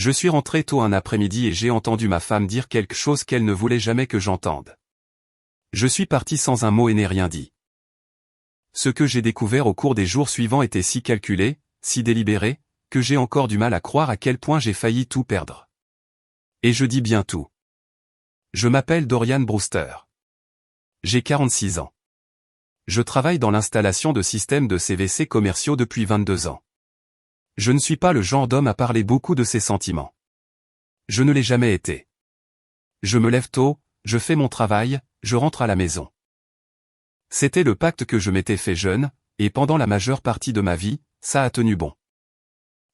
Je suis rentré tôt un après-midi et j'ai entendu ma femme dire quelque chose qu'elle ne voulait jamais que j'entende. Je suis parti sans un mot et n'ai rien dit. Ce que j'ai découvert au cours des jours suivants était si calculé, si délibéré, que j'ai encore du mal à croire à quel point j'ai failli tout perdre. Et je dis bien tout. Je m'appelle Dorian Brewster. J'ai 46 ans. Je travaille dans l'installation de systèmes de CVC commerciaux depuis 22 ans. Je ne suis pas le genre d'homme à parler beaucoup de ses sentiments. Je ne l'ai jamais été. Je me lève tôt, je fais mon travail, je rentre à la maison. C'était le pacte que je m'étais fait jeune, et pendant la majeure partie de ma vie, ça a tenu bon.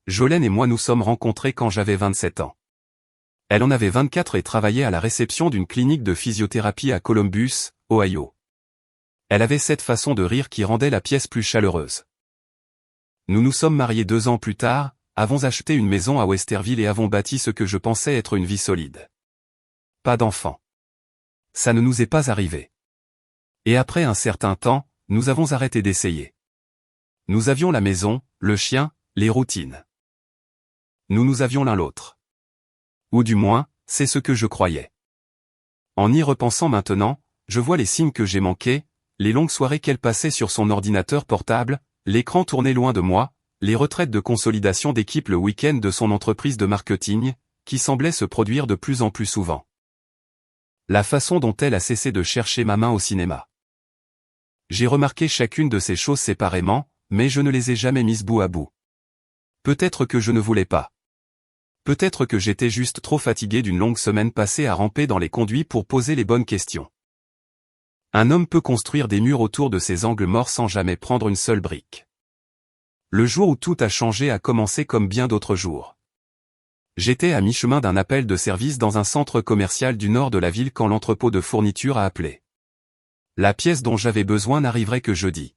Jolene et moi nous sommes rencontrés quand j'avais 27 ans. Elle en avait 24 et travaillait à la réception d'une clinique de physiothérapie à Columbus, Ohio. Elle avait cette façon de rire qui rendait la pièce plus chaleureuse. Nous nous sommes mariés 2 ans plus tard, avons acheté une maison à Westerville et avons bâti ce que je pensais être une vie solide. Pas d'enfants. Ça ne nous est pas arrivé. Et après un certain temps, nous avons arrêté d'essayer. Nous avions la maison, le chien, les routines. Nous avions l'un l'autre. Ou du moins, c'est ce que je croyais. En y repensant maintenant, je vois les signes que j'ai manqués, les longues soirées qu'elle passait sur son ordinateur portable, l'écran tourné loin de moi, les retraites de consolidation d'équipe le week-end de son entreprise de marketing, qui semblaient se produire de plus en plus souvent. La façon dont elle a cessé de chercher ma main au cinéma. J'ai remarqué chacune de ces choses séparément, mais je ne les ai jamais mises bout à bout. Peut-être que je ne voulais pas. Peut-être que j'étais juste trop fatigué d'une longue semaine passée à ramper dans les conduits pour poser les bonnes questions. Un homme peut construire des murs autour de ses angles morts sans jamais prendre une seule brique. Le jour où tout a changé a commencé comme bien d'autres jours. J'étais à mi-chemin d'un appel de service dans un centre commercial du nord de la ville quand l'entrepôt de fournitures a appelé. La pièce dont j'avais besoin n'arriverait que jeudi.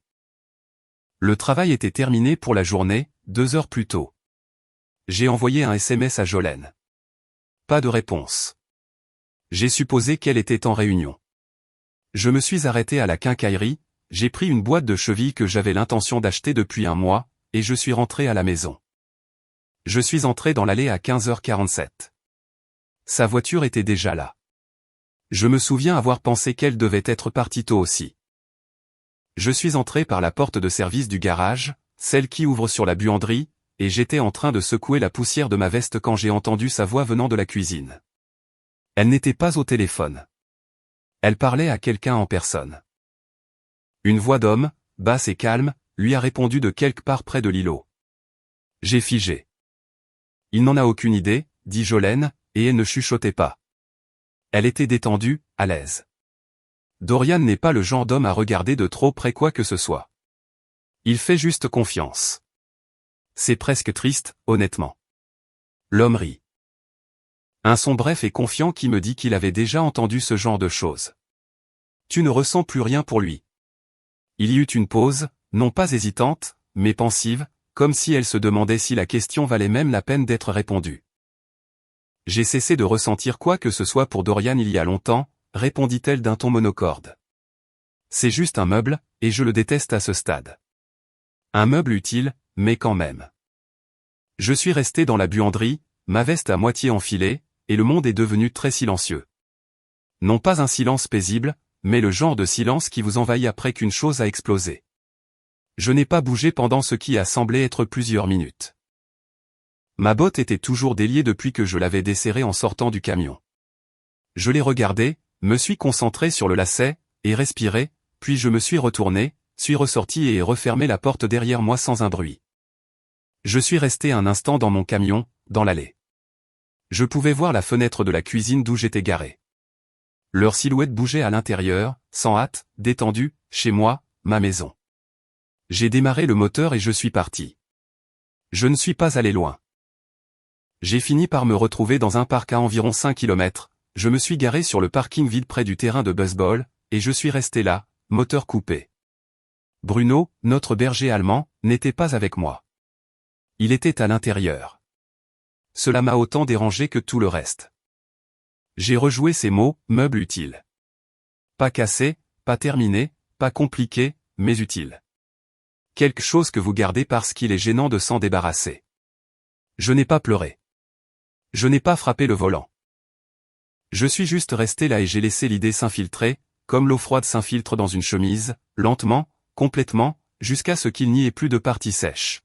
Le travail était terminé pour la journée, 2 heures plus tôt. J'ai envoyé un SMS à Jolene. Pas de réponse. J'ai supposé qu'elle était en réunion. Je me suis arrêté à la quincaillerie, j'ai pris une boîte de chevilles que j'avais l'intention d'acheter depuis un mois, et je suis rentré à la maison. Je suis entré dans l'allée à 15h47. Sa voiture était déjà là. Je me souviens avoir pensé qu'elle devait être partie tôt aussi. Je suis entré par la porte de service du garage, celle qui ouvre sur la buanderie, et j'étais en train de secouer la poussière de ma veste quand j'ai entendu sa voix venant de la cuisine. Elle n'était pas au téléphone. Elle parlait à quelqu'un en personne. Une voix d'homme, basse et calme, lui a répondu de quelque part près de l'îlot. J'ai figé. Il n'en a aucune idée, dit Jolene, et elle ne chuchotait pas. Elle était détendue, à l'aise. Dorian n'est pas le genre d'homme à regarder de trop près quoi que ce soit. Il fait juste confiance. C'est presque triste, honnêtement. L'homme rit. Un son bref et confiant qui me dit qu'il avait déjà entendu ce genre de choses. Tu ne ressens plus rien pour lui. Il y eut une pause, non pas hésitante, mais pensive, comme si elle se demandait si la question valait même la peine d'être répondue. J'ai cessé de ressentir quoi que ce soit pour Dorian il y a longtemps, répondit-elle d'un ton monocorde. C'est juste un meuble, et je le déteste à ce stade. Un meuble utile, mais quand même. Je suis resté dans la buanderie, ma veste à moitié enfilée, et le monde est devenu très silencieux. Non pas un silence paisible, mais le genre de silence qui vous envahit après qu'une chose a explosé. Je n'ai pas bougé pendant ce qui a semblé être plusieurs minutes. Ma botte était toujours déliée depuis que je l'avais desserrée en sortant du camion. Je l'ai regardée, me suis concentré sur le lacet, et respiré, puis je me suis retourné, suis ressorti et ai refermé la porte derrière moi sans un bruit. Je suis resté un instant dans mon camion, dans l'allée. Je pouvais voir la fenêtre de la cuisine d'où j'étais garé. Leur silhouette bougeait à l'intérieur, sans hâte, détendue, chez moi, ma maison. J'ai démarré le moteur et je suis parti. Je ne suis pas allé loin. J'ai fini par me retrouver dans un parc à environ 5 km, je me suis garé sur le parking vide près du terrain de baseball, et je suis resté là, moteur coupé. Bruno, notre berger allemand, n'était pas avec moi. Il était à l'intérieur. Cela m'a autant dérangé que tout le reste. J'ai rejoué ces mots, meuble utile. Pas cassé, pas terminé, pas compliqué, mais utile. Quelque chose que vous gardez parce qu'il est gênant de s'en débarrasser. Je n'ai pas pleuré. Je n'ai pas frappé le volant. Je suis juste resté là et j'ai laissé l'idée s'infiltrer, comme l'eau froide s'infiltre dans une chemise, lentement, complètement, jusqu'à ce qu'il n'y ait plus de partie sèche.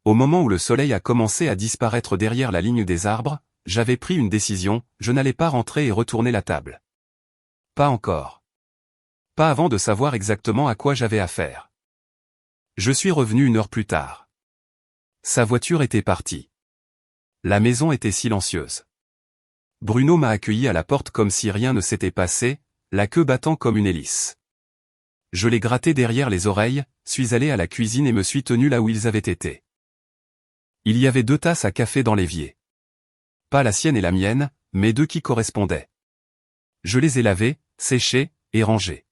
Au moment où le soleil a commencé à disparaître derrière la ligne des arbres, j'avais pris une décision, je n'allais pas rentrer et retourner la table. Pas encore. Pas avant de savoir exactement à quoi j'avais affaire. Je suis revenu 1 heure plus tard. Sa voiture était partie. La maison était silencieuse. Bruno m'a accueilli à la porte comme si rien ne s'était passé, la queue battant comme une hélice. Je l'ai gratté derrière les oreilles, suis allé à la cuisine et me suis tenu là où ils avaient été. Il y avait 2 tasses à café dans l'évier. Pas la sienne et la mienne, mais 2 qui correspondaient. Je les ai lavées, séchées, et rangées.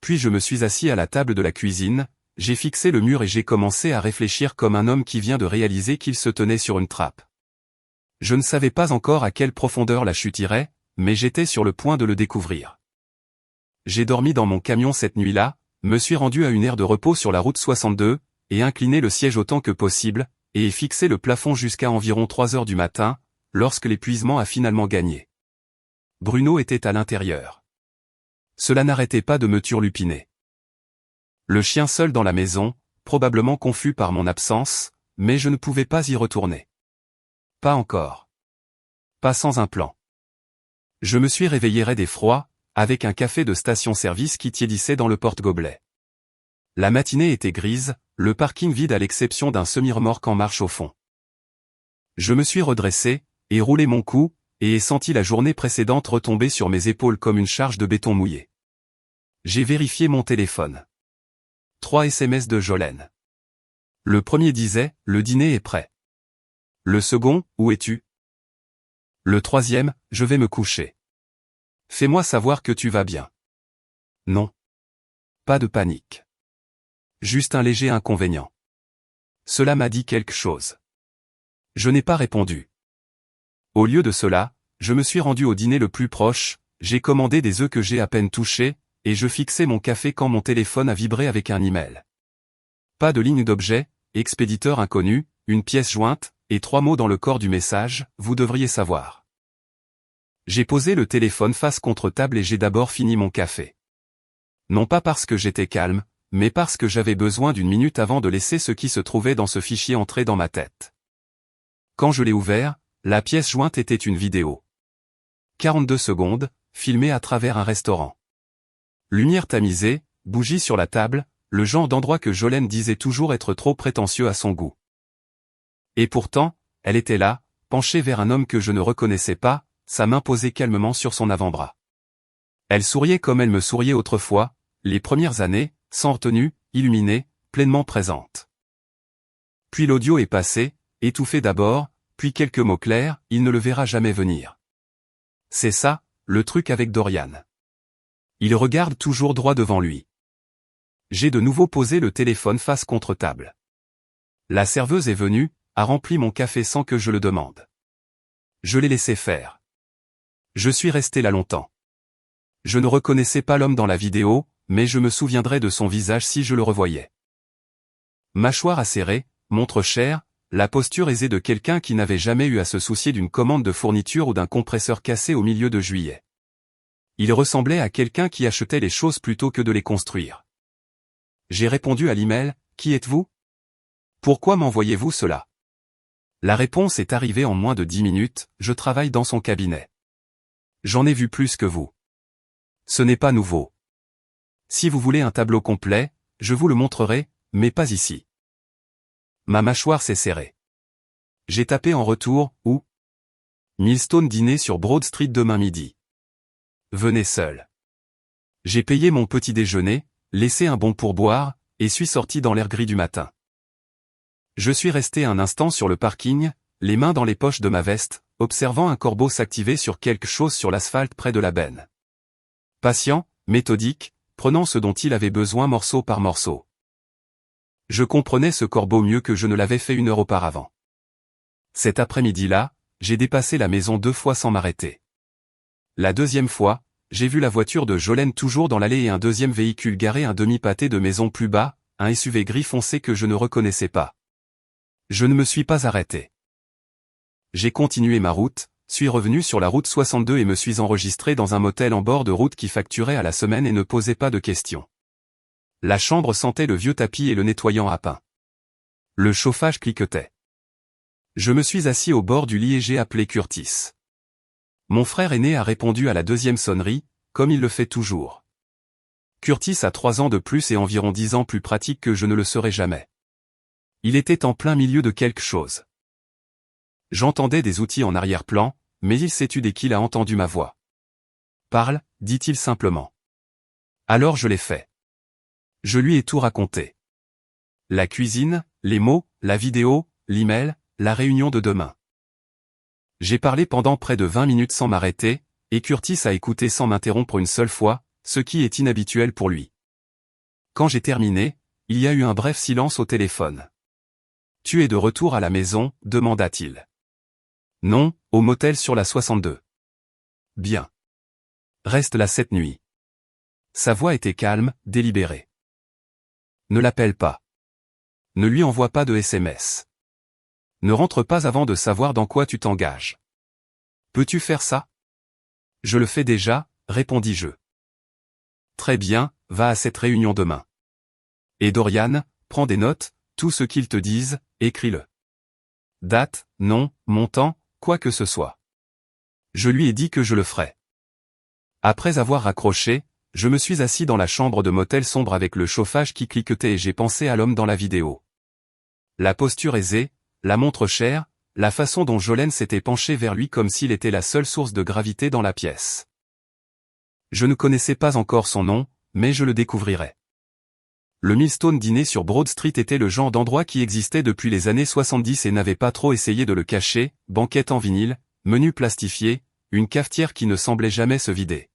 Puis je me suis assis à la table de la cuisine, j'ai fixé le mur et j'ai commencé à réfléchir comme un homme qui vient de réaliser qu'il se tenait sur une trappe. Je ne savais pas encore à quelle profondeur la chute irait, mais j'étais sur le point de le découvrir. J'ai dormi dans mon camion cette nuit-là, me suis rendu à une aire de repos sur la route 62, et incliné le siège autant que possible, et ai fixé le plafond jusqu'à environ 3 heures du matin, lorsque l'épuisement a finalement gagné. Bruno était à l'intérieur. Cela n'arrêtait pas de me turlupiner. Le chien seul dans la maison, probablement confus par mon absence, mais je ne pouvais pas y retourner. Pas encore. Pas sans un plan. Je me suis réveillé raide et froid, avec un café de station-service qui tiédissait dans le porte-gobelet. La matinée était grise, le parking vide à l'exception d'un semi-remorque en marche au fond. Je me suis redressé, ai roulé mon cou, et ai senti la journée précédente retomber sur mes épaules comme une charge de béton mouillé. J'ai vérifié mon téléphone. 3 SMS de Jolene. Le premier disait, le dîner est prêt. Le second, où es-tu? Le troisième, je vais me coucher. Fais-moi savoir que tu vas bien. Non. Pas de panique. Juste un léger inconvénient. Cela m'a dit quelque chose. Je n'ai pas répondu. Au lieu de cela, je me suis rendu au dîner le plus proche, j'ai commandé des œufs que j'ai à peine touchés, et je fixais mon café quand mon téléphone a vibré avec un email. Pas de ligne d'objet, expéditeur inconnu, une pièce jointe, et 3 mots dans le corps du message, vous devriez savoir. J'ai posé le téléphone face contre table et j'ai d'abord fini mon café. Non pas parce que j'étais calme, mais parce que j'avais besoin d'1 minute avant de laisser ce qui se trouvait dans ce fichier entrer dans ma tête. Quand je l'ai ouvert, la pièce jointe était une vidéo. 42 secondes, filmée à travers un restaurant. Lumière tamisée, bougie sur la table, le genre d'endroit que Jolene disait toujours être trop prétentieux à son goût. Et pourtant, elle était là, penchée vers un homme que je ne reconnaissais pas, sa main posée calmement sur son avant-bras. Elle souriait comme elle me souriait autrefois, les premières années, sans retenue, illuminée, pleinement présente. Puis l'audio est passé, étouffé d'abord, puis quelques mots clairs, il ne le verra jamais venir. C'est ça, le truc avec Dorian. Il regarde toujours droit devant lui. J'ai de nouveau posé le téléphone face contre table. La serveuse est venue, a rempli mon café sans que je le demande. Je l'ai laissé faire. Je suis resté là longtemps. Je ne reconnaissais pas l'homme dans la vidéo, mais je me souviendrais de son visage si je le revoyais. Mâchoire acérée, montre chère, la posture aisée de quelqu'un qui n'avait jamais eu à se soucier d'une commande de fourniture ou d'un compresseur cassé au milieu de juillet. Il ressemblait à quelqu'un qui achetait les choses plutôt que de les construire. J'ai répondu à l'email, qui êtes-vous? Pourquoi m'envoyez-vous cela? La réponse est arrivée en moins de 10 minutes, je travaille dans son cabinet. J'en ai vu plus que vous. Ce n'est pas nouveau. Si vous voulez un tableau complet, je vous le montrerai, mais pas ici. Ma mâchoire s'est serrée. J'ai tapé en retour, où? Millstone dîner sur Broad Street demain midi. Venez seul. J'ai payé mon petit déjeuner, laissé un bon pourboire, et suis sorti dans l'air gris du matin. Je suis resté un instant sur le parking, les mains dans les poches de ma veste, observant un corbeau s'activer sur quelque chose sur l'asphalte près de la benne. Patient, méthodique, prenant ce dont il avait besoin morceau par morceau. Je comprenais ce corbeau mieux que je ne l'avais fait 1 heure auparavant. Cet après-midi-là, j'ai dépassé la maison 2 fois sans m'arrêter. La deuxième fois, j'ai vu la voiture de Jolene toujours dans l'allée et un deuxième véhicule garé un demi-pâté de maison plus bas, un SUV gris foncé que je ne reconnaissais pas. Je ne me suis pas arrêté. J'ai continué ma route, suis revenu sur la route 62 et me suis enregistré dans un motel en bord de route qui facturait à la semaine et ne posait pas de questions. La chambre sentait le vieux tapis et le nettoyant à pain. Le chauffage cliquetait. Je me suis assis au bord du lit et j'ai appelé Curtis. Mon frère aîné a répondu à la deuxième sonnerie, comme il le fait toujours. Curtis a 3 ans de plus et environ 10 ans plus pratique que je ne le serai jamais. Il était en plein milieu de quelque chose. J'entendais des outils en arrière-plan, mais il s'est tu dès qu'il a entendu ma voix. « Parle », dit-il simplement. Alors je l'ai fait. Je lui ai tout raconté. La cuisine, les mots, la vidéo, l'email, la réunion de demain. J'ai parlé pendant près de 20 minutes sans m'arrêter, et Curtis a écouté sans m'interrompre une seule fois, ce qui est inhabituel pour lui. Quand j'ai terminé, il y a eu un bref silence au téléphone. « Tu es de retour à la maison ?» demanda-t-il. « Non, au motel sur la 62. »« Bien. Reste là cette nuit. » Sa voix était calme, délibérée. « Ne l'appelle pas. Ne lui envoie pas de SMS. Ne rentre pas avant de savoir dans quoi tu t'engages. Peux-tu faire ça ? » « Je le fais déjà, » répondis-je. « Très bien, va à cette réunion demain. Et Dorian, prends des notes, tout ce qu'ils te disent, écris-le. Date, nom, montant, quoi que ce soit. Je lui ai dit que je le ferais. Après avoir raccroché, je me suis assis dans la chambre de motel sombre avec le chauffage qui cliquetait et j'ai pensé à l'homme dans la vidéo. La posture aisée, la montre chère, la façon dont Jolene s'était penchée vers lui comme s'il était la seule source de gravité dans la pièce. Je ne connaissais pas encore son nom, mais je le découvrirais. Le Millstone dîner sur Broad Street était le genre d'endroit qui existait depuis les années 70 et n'avait pas trop essayé de le cacher, banquette en vinyle, menu plastifié, une cafetière qui ne semblait jamais se vider.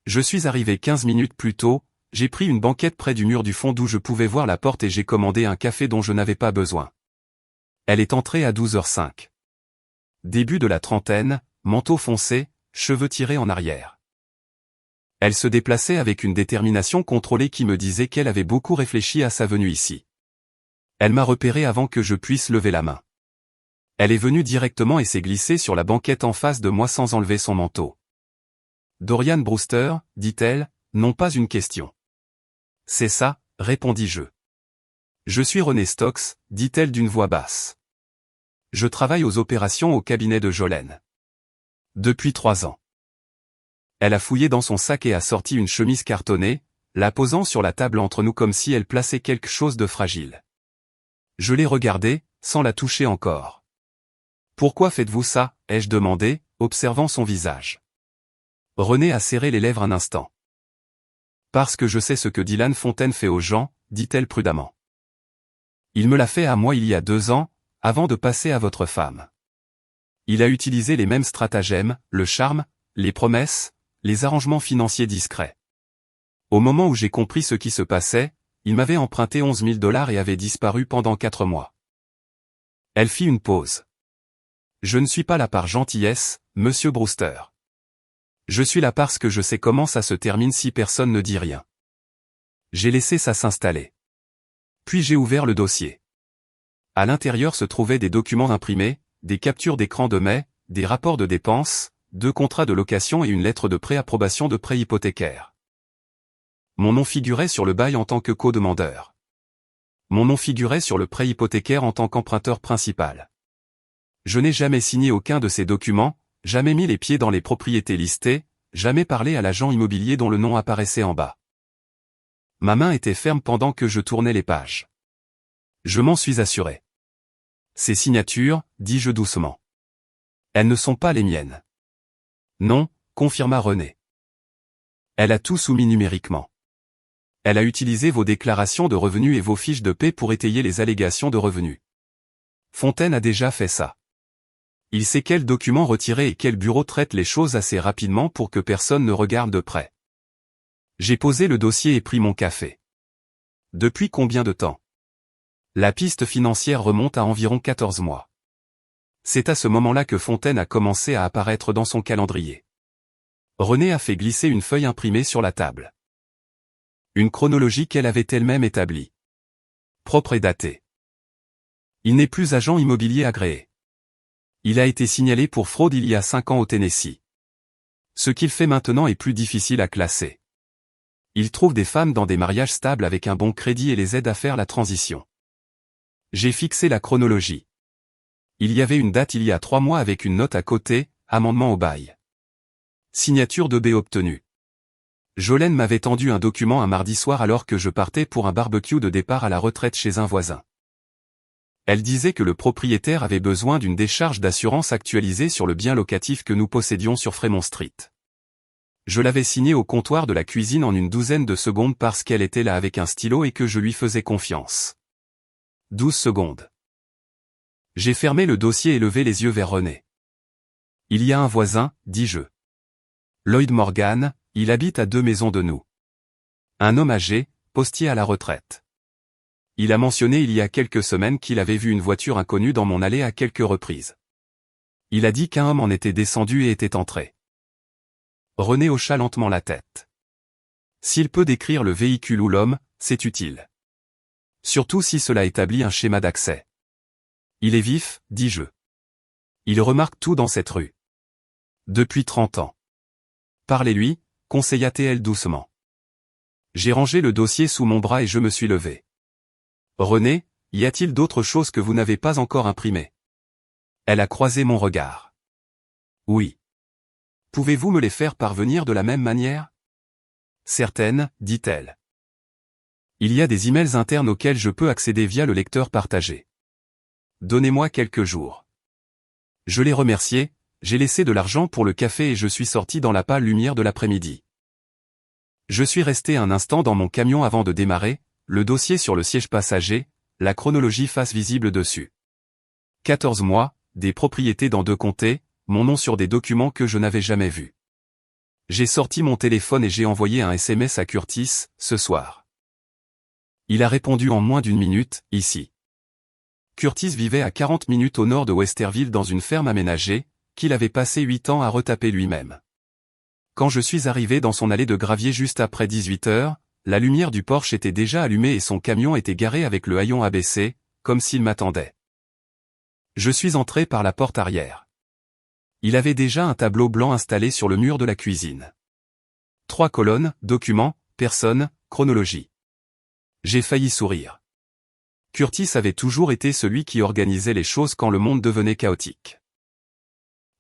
Je suis arrivé 15 minutes plus tôt, j'ai pris une banquette près du mur du fond d'où je pouvais voir la porte et j'ai commandé un café dont je n'avais pas besoin. Elle est entrée à 12h05. Début de la trentaine, manteau foncé, cheveux tirés en arrière. Elle se déplaçait avec une détermination contrôlée qui me disait qu'elle avait beaucoup réfléchi à sa venue ici. Elle m'a repéré avant que je puisse lever la main. Elle est venue directement et s'est glissée sur la banquette en face de moi sans enlever son manteau. « Dorian Brewster » dit-elle, non pas une question. « C'est ça », répondis-je. « Je suis René Stokes », dit-elle d'une voix basse. « Je travaille aux opérations au cabinet de Jolene. Depuis 3 ans. » Elle a fouillé dans son sac et a sorti une chemise cartonnée, la posant sur la table entre nous comme si elle plaçait quelque chose de fragile. Je l'ai regardée, sans la toucher encore. « Pourquoi faites-vous ça ?» ai-je demandé, observant son visage. René a serré les lèvres un instant. « Parce que je sais ce que Dylan Fontaine fait aux gens, » dit-elle prudemment. « Il me l'a fait à moi il y a 2 ans, avant de passer à votre femme. Il a utilisé les mêmes stratagèmes, le charme, les promesses, les arrangements financiers discrets. Au moment où j'ai compris ce qui se passait, il m'avait emprunté 11 000 $ et avait disparu pendant 4 mois. » Elle fit une pause. « Je ne suis pas là par gentillesse, monsieur Brewster. Je suis là parce que je sais comment ça se termine si personne ne dit rien. » J'ai laissé ça s'installer. Puis j'ai ouvert le dossier. À l'intérieur se trouvaient des documents imprimés, des captures d'écran de mai, des rapports de dépenses, 2 contrats de location et une lettre de préapprobation de prêt hypothécaire. Mon nom figurait sur le bail en tant que co-demandeur. Mon nom figurait sur le prêt hypothécaire en tant qu'emprunteur principal. Je n'ai jamais signé aucun de ces documents, jamais mis les pieds dans les propriétés listées, jamais parlé à l'agent immobilier dont le nom apparaissait en bas. Ma main était ferme pendant que je tournais les pages. Je m'en suis assuré. Ces signatures, dis-je doucement. Elles ne sont pas les miennes. Non, confirma René. Elle a tout soumis numériquement. Elle a utilisé vos déclarations de revenus et vos fiches de paie pour étayer les allégations de revenus. Fontaine a déjà fait ça. Il sait quels documents retirer et quel bureau traite les choses assez rapidement pour que personne ne regarde de près. J'ai posé le dossier et pris mon café. Depuis combien de temps ? La piste financière remonte à environ 14 mois. C'est à ce moment-là que Fontaine a commencé à apparaître dans son calendrier. René a fait glisser une feuille imprimée sur la table. Une chronologie qu'elle avait elle-même établie. Propre et datée. Il n'est plus agent immobilier agréé. Il a été signalé pour fraude il y a 5 ans au Tennessee. Ce qu'il fait maintenant est plus difficile à classer. Il trouve des femmes dans des mariages stables avec un bon crédit et les aide à faire la transition. J'ai fixé la chronologie. Il y avait une date il y a 3 mois avec une note à côté, amendement au bail. Signature de B obtenue. Jolene m'avait tendu un document un mardi soir alors que je partais pour un barbecue de départ à la retraite chez un voisin. Elle disait que le propriétaire avait besoin d'une décharge d'assurance actualisée sur le bien locatif que nous possédions sur Fremont Street. Je l'avais signé au comptoir de la cuisine en une douzaine de secondes parce qu'elle était là avec un stylo et que je lui faisais confiance. 12 secondes. J'ai fermé le dossier et levé les yeux vers René. Il y a un voisin, dis-je. Lloyd Morgan, il habite à 2 maisons de nous. Un homme âgé, postier à la retraite. Il a mentionné il y a quelques semaines qu'il avait vu une voiture inconnue dans mon allée à quelques reprises. Il a dit qu'un homme en était descendu et était entré. René hocha lentement la tête. S'il peut décrire le véhicule ou l'homme, c'est utile. Surtout si cela établit un schéma d'accès. Il est vif, dis-je. Il remarque tout dans cette rue. Depuis 30 ans. Parlez-lui, conseilla TL doucement. J'ai rangé le dossier sous mon bras et je me suis levé. René, y a-t-il d'autres choses que vous n'avez pas encore imprimées? Elle a croisé mon regard. Oui. Pouvez-vous me les faire parvenir de la même manière? Certaines, dit-elle. Il y a des emails internes auxquels je peux accéder via le lecteur partagé. Donnez-moi quelques jours. Je l'ai remercié, j'ai laissé de l'argent pour le café et je suis sorti dans la pâle lumière de l'après-midi. Je suis resté un instant dans mon camion avant de démarrer, le dossier sur le siège passager, la chronologie face visible dessus. 14 mois, des propriétés dans 2 comtés, mon nom sur des documents que je n'avais jamais vus. J'ai sorti mon téléphone et j'ai envoyé un SMS à Curtis, ce soir. Il a répondu en moins d'1 minute, ici. Curtis vivait à 40 minutes au nord de Westerville dans une ferme aménagée, qu'il avait passé 8 ans à retaper lui-même. Quand je suis arrivé dans son allée de gravier juste après 18 heures, la lumière du Porsche était déjà allumée et son camion était garé avec le haillon abaissé, comme s'il m'attendait. Je suis entré par la porte arrière. Il avait déjà un tableau blanc installé sur le mur de la cuisine. 3 colonnes, documents, personnes, chronologie. J'ai failli sourire. Curtis avait toujours été celui qui organisait les choses quand le monde devenait chaotique.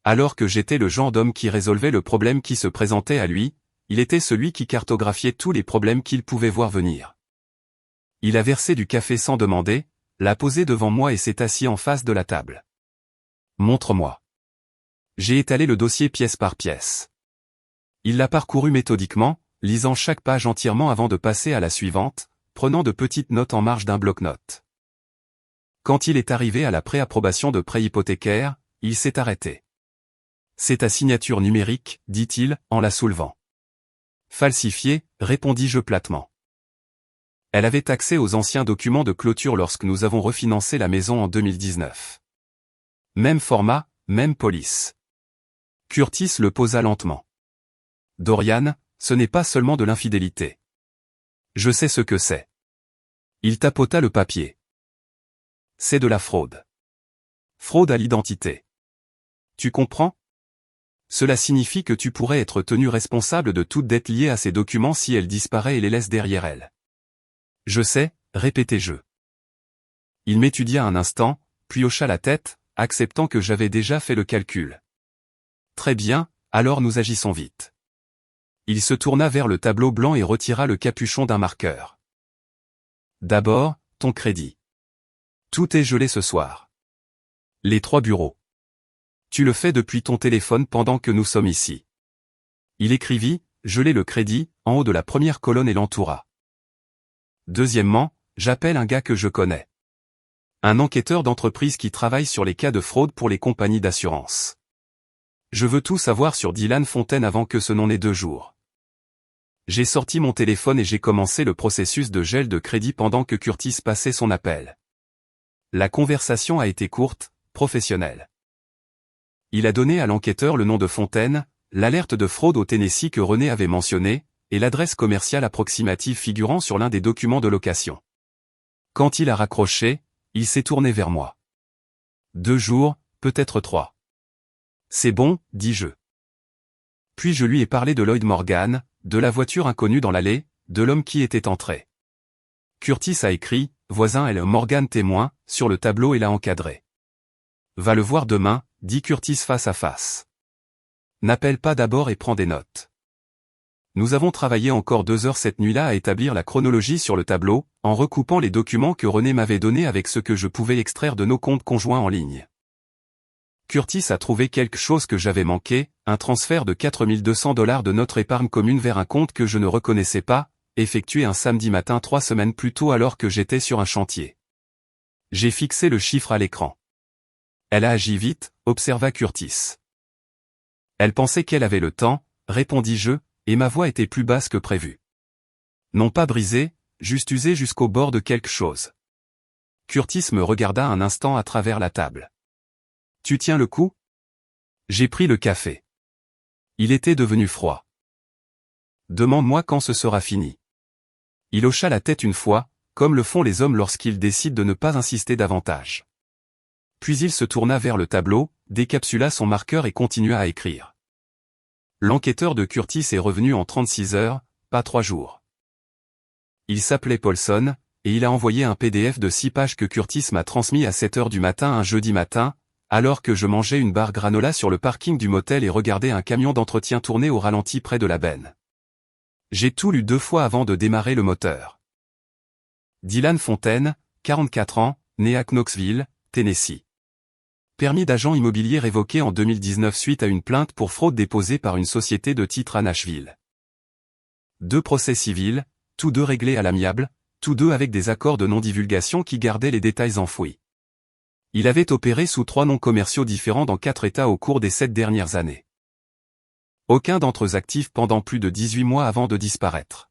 Alors que j'étais le genre d'homme qui résolvait le problème qui se présentait à lui, il était celui qui cartographiait tous les problèmes qu'il pouvait voir venir. Il a versé du café sans demander, l'a posé devant moi et s'est assis en face de la table. Montre-moi. J'ai étalé le dossier pièce par pièce. Il l'a parcouru méthodiquement, lisant chaque page entièrement avant de passer à la suivante, prenant de petites notes en marge d'un bloc-notes. Quand il est arrivé à la préapprobation de prêt hypothécaire, il s'est arrêté. C'est ta signature numérique, dit-il, en la soulevant. Falsifié, répondis-je platement. Elle avait accès aux anciens documents de clôture lorsque nous avons refinancé la maison en 2019. Même format, même police. Curtis le posa lentement. Dorian, ce n'est pas seulement de l'infidélité. Je sais ce que c'est. Il tapota le papier. C'est de la fraude. Fraude à l'identité. Tu comprends? Cela signifie que tu pourrais être tenu responsable de toute dette liée à ces documents si elle disparaît et les laisse derrière elle. Je sais, répétai-je. Il m'étudia un instant, puis hocha la tête, acceptant que j'avais déjà fait le calcul. Très bien, alors nous agissons vite. Il se tourna vers le tableau blanc et retira le capuchon d'un marqueur. D'abord, ton crédit. Tout est gelé ce soir. Les 3 bureaux. Tu le fais depuis ton téléphone pendant que nous sommes ici. Il écrivit, geler le crédit, en haut de la première colonne et l'entoura. Deuxièmement, j'appelle un gars que je connais. Un enquêteur d'entreprise qui travaille sur les cas de fraude pour les compagnies d'assurance. Je veux tout savoir sur Dylan Fontaine avant que ce nom n'ait 2 jours. J'ai sorti mon téléphone et j'ai commencé le processus de gel de crédit pendant que Curtis passait son appel. La conversation a été courte, professionnelle. Il a donné à l'enquêteur le nom de Fontaine, l'alerte de fraude au Tennessee que René avait mentionné, et l'adresse commerciale approximative figurant sur l'un des documents de location. Quand il a raccroché, il s'est tourné vers moi. 2 jours, peut-être 3. C'est bon, dis-je. Puis je lui ai parlé de Lloyd Morgan, de la voiture inconnue dans l'allée, de l'homme qui était entré. Curtis a écrit, voisin L. Morgan témoin, sur le tableau et l'a encadré. Va le voir demain, dit Curtis face à face. N'appelle pas d'abord et prends des notes. Nous avons travaillé encore 2 heures cette nuit-là à établir la chronologie sur le tableau, en recoupant les documents que René m'avait donnés avec ce que je pouvais extraire de nos comptes conjoints en ligne. Curtis a trouvé quelque chose que j'avais manqué, un transfert de $4200 de notre épargne commune vers un compte que je ne reconnaissais pas, effectué un samedi matin 3 semaines plus tôt alors que j'étais sur un chantier. J'ai fixé le chiffre à l'écran. Elle a agi vite, observa Curtis. Elle pensait qu'elle avait le temps, répondis-je, et ma voix était plus basse que prévu. Non pas brisée, juste usée jusqu'au bord de quelque chose. Curtis me regarda un instant à travers la table. Tu tiens le coup? J'ai pris le café. Il était devenu froid. Demande-moi quand ce sera fini. Il hocha la tête une fois, comme le font les hommes lorsqu'ils décident de ne pas insister davantage. Puis il se tourna vers le tableau, décapsula son marqueur et continua à écrire. L'enquêteur de Curtis est revenu en 36 heures, pas 3 jours. Il s'appelait Paulson, et il a envoyé un PDF de 6 pages que Curtis m'a transmis à 7 heures du matin un jeudi matin, alors que je mangeais une barre granola sur le parking du motel et regardais un camion d'entretien tourner au ralenti près de la benne. J'ai tout lu 2 fois avant de démarrer le moteur. Dylan Fontaine, 44 ans, né à Knoxville, Tennessee. Permis d'agent immobilier révoqué en 2019 suite à une plainte pour fraude déposée par une société de titres à Nashville. 2 procès civils, tous 2 réglés à l'amiable, tous 2 avec des accords de non-divulgation qui gardaient les détails enfouis. Il avait opéré sous 3 noms commerciaux différents dans 4 États au cours des 7 dernières années. Aucun d'entre eux actif pendant plus de 18 mois avant de disparaître.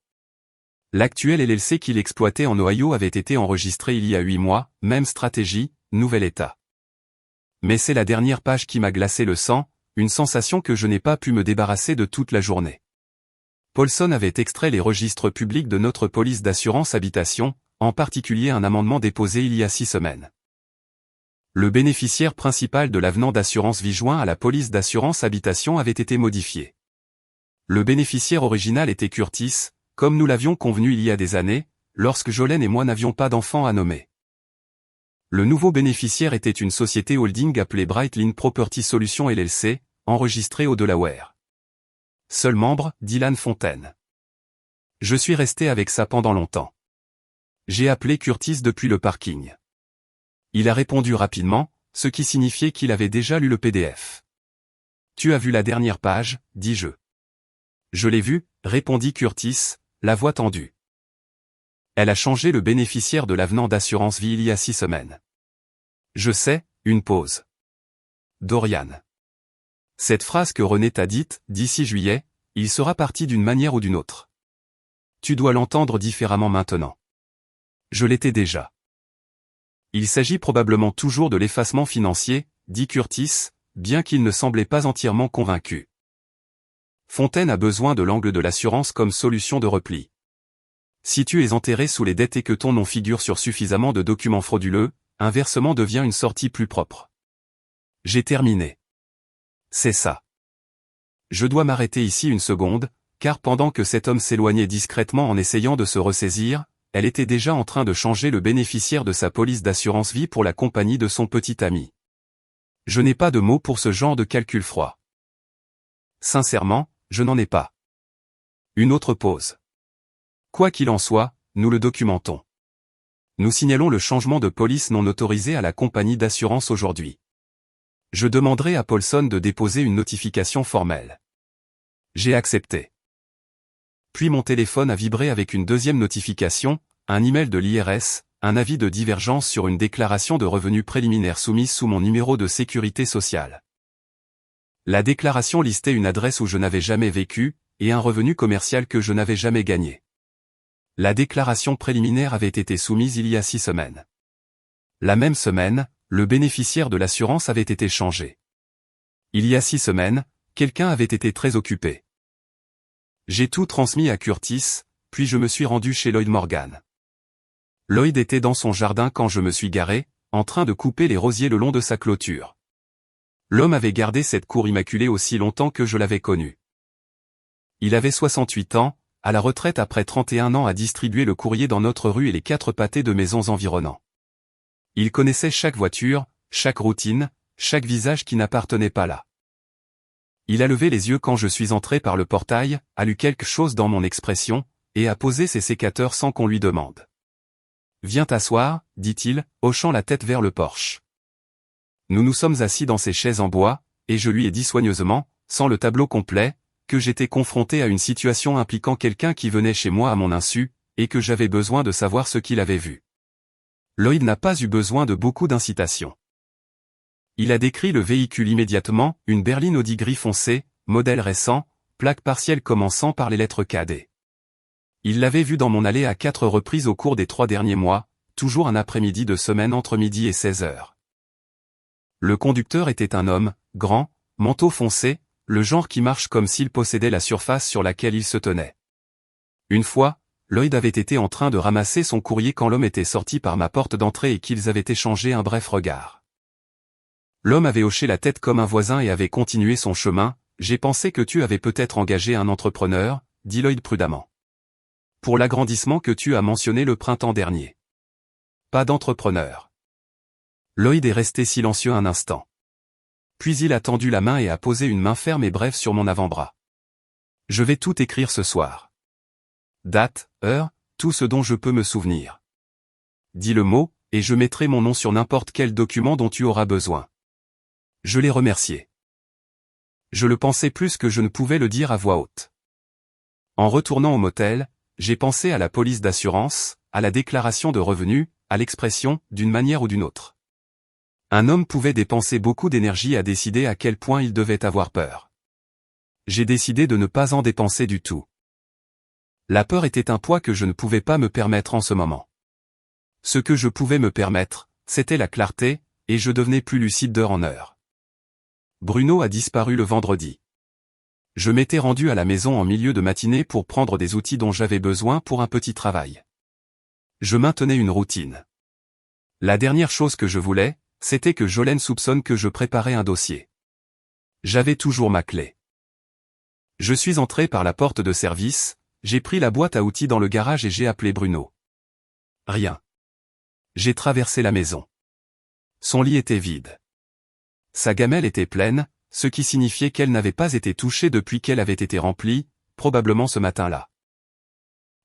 L'actuel LLC qu'il exploitait en Ohio avait été enregistré il y a 8 mois, même stratégie, nouvel État. Mais c'est la dernière page qui m'a glacé le sang, une sensation que je n'ai pas pu me débarrasser de toute la journée. Paulson avait extrait les registres publics de notre police d'assurance habitation, en particulier un amendement déposé il y a 6 semaines. Le bénéficiaire principal de l'avenant d'assurance vie joint à la police d'assurance habitation avait été modifié. Le bénéficiaire original était Curtis, comme nous l'avions convenu il y a des années, lorsque Jolene et moi n'avions pas d'enfants à nommer. Le nouveau bénéficiaire était une société holding appelée Brightline Property Solutions LLC, enregistrée au Delaware. Seul membre, Dylan Fontaine. Je suis resté avec ça pendant longtemps. J'ai appelé Curtis depuis le parking. Il a répondu rapidement, ce qui signifiait qu'il avait déjà lu le PDF. Tu as vu la dernière page, dis-je. Je l'ai vue, répondit Curtis, la voix tendue. Elle a changé le bénéficiaire de l'avenant d'assurance vie il y a 6 semaines. Je sais, une pause. Dorian. Cette phrase que René t'a dite, d'ici juillet, il sera parti d'une manière ou d'une autre. Tu dois l'entendre différemment maintenant. Je l'étais déjà. Il s'agit probablement toujours de l'effacement financier, dit Curtis, bien qu'il ne semblait pas entièrement convaincu. Fontaine a besoin de l'angle de l'assurance comme solution de repli. Si tu es enterré sous les dettes et que ton nom figure sur suffisamment de documents frauduleux, un versement devient une sortie plus propre. J'ai terminé. C'est ça. Je dois m'arrêter ici une seconde, car pendant que cet homme s'éloignait discrètement en essayant de se ressaisir, elle était déjà en train de changer le bénéficiaire de sa police d'assurance vie pour la compagnie de son petit ami. Je n'ai pas de mots pour ce genre de calcul froid. Sincèrement, je n'en ai pas. Une autre pause. Quoi qu'il en soit, nous le documentons. Nous signalons le changement de police non autorisé à la compagnie d'assurance aujourd'hui. Je demanderai à Paulson de déposer une notification formelle. J'ai accepté. Puis mon téléphone a vibré avec une deuxième notification, un email de l'IRS, un avis de divergence sur une déclaration de revenus préliminaires soumise sous mon numéro de sécurité sociale. La déclaration listait une adresse où je n'avais jamais vécu, et un revenu commercial que je n'avais jamais gagné. La déclaration préliminaire avait été soumise il y a 6 semaines. La même semaine, le bénéficiaire de l'assurance avait été changé. Il y a 6 semaines, quelqu'un avait été très occupé. J'ai tout transmis à Curtis, puis je me suis rendu chez Lloyd Morgan. Lloyd était dans son jardin quand je me suis garé, en train de couper les rosiers le long de sa clôture. L'homme avait gardé cette cour immaculée aussi longtemps que je l'avais connu. Il avait 68 ans, à la retraite après 31 ans à distribuer le courrier dans notre rue et les 4 pâtés de maisons environnants. Il connaissait chaque voiture, chaque routine, chaque visage qui n'appartenait pas là. Il a levé les yeux quand je suis entré par le portail, a lu quelque chose dans mon expression, et a posé ses sécateurs sans qu'on lui demande. « Viens t'asseoir, dit-il, hochant la tête vers le porche. Nous nous sommes assis dans ces chaises en bois, et je lui ai dit soigneusement, sans le tableau complet, que j'étais confronté à une situation impliquant quelqu'un qui venait chez moi à mon insu, et que j'avais besoin de savoir ce qu'il avait vu. Lloyd n'a pas eu besoin de beaucoup d'incitation. Il a décrit le véhicule immédiatement, une berline Audi gris foncé, modèle récent, plaque partielle commençant par les lettres KD. Il l'avait vu dans mon allée à 4 reprises au cours des 3 derniers mois, toujours un après-midi de semaine entre midi et 16 heures. Le conducteur était un homme, grand, manteau foncé, le genre qui marche comme s'il possédait la surface sur laquelle il se tenait. Une fois, Lloyd avait été en train de ramasser son courrier quand l'homme était sorti par ma porte d'entrée et qu'ils avaient échangé un bref regard. L'homme avait hoché la tête comme un voisin et avait continué son chemin. « J'ai pensé que tu avais peut-être engagé un entrepreneur, dit Lloyd prudemment. Pour l'agrandissement que tu as mentionné le printemps dernier. Pas d'entrepreneur. Lloyd est resté silencieux un instant. Puis il a tendu la main et a posé une main ferme et brève sur mon avant-bras. Je vais tout écrire ce soir. Date, heure, tout ce dont je peux me souvenir. Dis le mot, et je mettrai mon nom sur n'importe quel document dont tu auras besoin. Je l'ai remercié. Je le pensais plus que je ne pouvais le dire à voix haute. En retournant au motel, j'ai pensé à la police d'assurance, à la déclaration de revenus, à l'expression « d'une manière ou d'une autre ». Un homme pouvait dépenser beaucoup d'énergie à décider à quel point il devait avoir peur. J'ai décidé de ne pas en dépenser du tout. La peur était un poids que je ne pouvais pas me permettre en ce moment. Ce que je pouvais me permettre, c'était la clarté, et je devenais plus lucide d'heure en heure. Bruno a disparu le vendredi. Je m'étais rendu à la maison en milieu de matinée pour prendre des outils dont j'avais besoin pour un petit travail. Je maintenais une routine. La dernière chose que je voulais, c'était que Jolene soupçonne que je préparais un dossier. J'avais toujours ma clé. Je suis entré par la porte de service, j'ai pris la boîte à outils dans le garage et j'ai appelé Bruno. Rien. J'ai traversé la maison. Son lit était vide. Sa gamelle était pleine, ce qui signifiait qu'elle n'avait pas été touchée depuis qu'elle avait été remplie, probablement ce matin-là.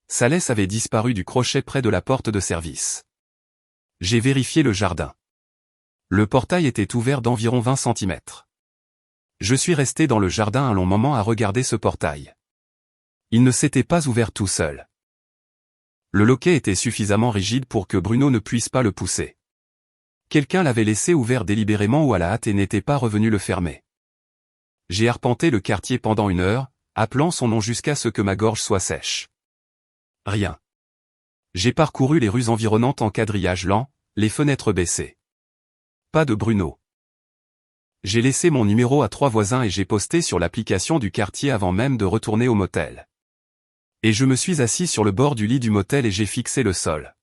Sa laisse avait disparu du crochet près de la porte de service. J'ai vérifié le jardin. Le portail était ouvert d'environ 20 cm. Je suis resté dans le jardin un long moment à regarder ce portail. Il ne s'était pas ouvert tout seul. Le loquet était suffisamment rigide pour que Bruno ne puisse pas le pousser. Quelqu'un l'avait laissé ouvert délibérément ou à la hâte et n'était pas revenu le fermer. J'ai arpenté le quartier pendant 1 heure, appelant son nom jusqu'à ce que ma gorge soit sèche. Rien. J'ai parcouru les rues environnantes en quadrillage lent, les fenêtres baissées. Pas de Bruno. J'ai laissé mon numéro à 3 voisins et j'ai posté sur l'application du quartier avant même de retourner au motel. Et je me suis assis sur le bord du lit du motel et j'ai fixé le sol.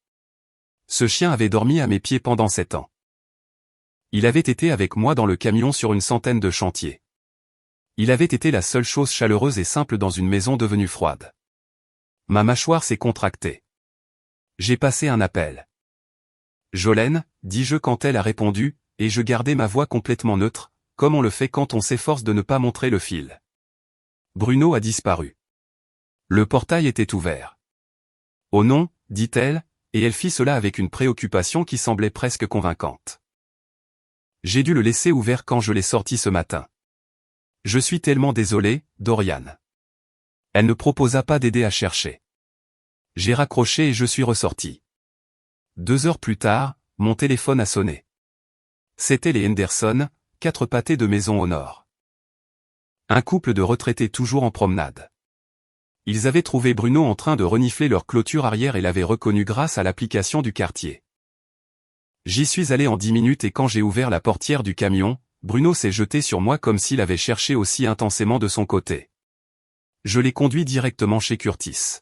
Ce chien avait dormi à mes pieds pendant 7 ans. Il avait été avec moi dans le camion sur une centaine de chantiers. Il avait été la seule chose chaleureuse et simple dans une maison devenue froide. Ma mâchoire s'est contractée. J'ai passé un appel. Jolene, dis-je quand elle a répondu, et je gardai ma voix complètement neutre, comme on le fait quand on s'efforce de ne pas montrer le fil. Bruno a disparu. Le portail était ouvert. Oh non, dit-elle, et elle fit cela avec une préoccupation qui semblait presque convaincante. J'ai dû le laisser ouvert quand je l'ai sorti ce matin. Je suis tellement désolé, Dorian. Elle ne proposa pas d'aider à chercher. J'ai raccroché et je suis ressorti. 2 heures plus tard, mon téléphone a sonné. C'étaient les Henderson, 4 pâtés de maison au nord. Un couple de retraités toujours en promenade. Ils avaient trouvé Bruno en train de renifler leur clôture arrière et l'avaient reconnu grâce à l'application du quartier. J'y suis allé en 10 minutes et quand j'ai ouvert la portière du camion, Bruno s'est jeté sur moi comme s'il avait cherché aussi intensément de son côté. Je l'ai conduit directement chez Curtis.